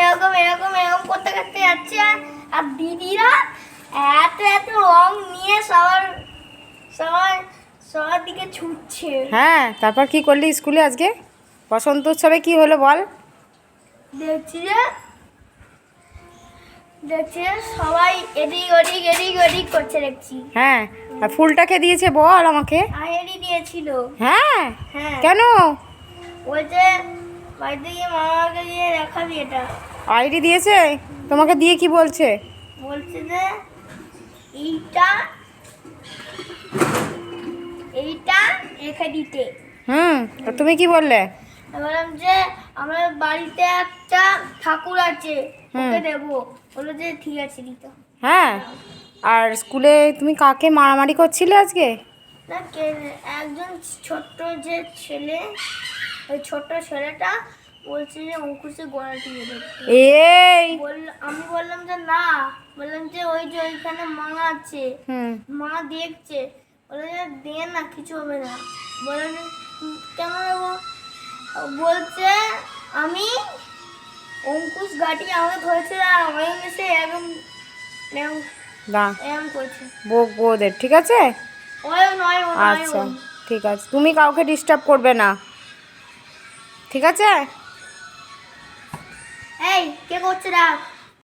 এরকম এরকম এরকম করতে করতে যাচ্ছে। আর দিদিরা এত এত রং নিয়ে সবার সবার সবার দিকে ছুটছে। হ্যাঁ, তারপর কি করলি স্কুলে আজকে? বসন্ত উৎসবে কি হলো বল? দেখছি যে সবাই এদিক ওদিক এদিক ওদিক করছে দেখছি। হ্যাঁ, আর ফুলটাকে দিয়েছে বল আমাকে। আয়েরই দিয়েছিল। হ্যাঁ, হ্যাঁ কেন? বলছে বাড়িতে গিয়ে মামাকে গিয়ে দেখাবি এটা। আইডি দিয়েছে? তোমাকে দিয়ে কি বলছে? বলছে যে এইটা এইটা রেখে দিতে। তো তুমি কি বললে? বললাম যে আমার বাড়িতে একটা ঠাকুর আছে, ওকে দেবো। বললো যে ঠিক আছে দিত। হ্যাঁ, আর স্কুলে তুমি কাকে মারামারি করছিলে আজকে? না একজন ছোট্ট যে ছেলে, ওই ছোট্ট ছেলেটা বলছে যে অঙ্কুশের গলা টিপে ধরতে। এই আমি বললাম যে না, বললাম যে ওই যে ওইখানে মা আছে, মা দেখছে। বলে যে দে না, কিছু হবে না। বলে যে কেমন দেবো? বলছে আমি অঙ্কুশ গাটি আমাকে ধরেছে আর অয়ন এসে এরকম এরকম করছে। ওদের ঠিক আছে? আচ্ছা ঠিক আছে, তুমি কাউকে ডিস্টার্ব করবে না, ঠিক আছে? এই কে করছে রাখ।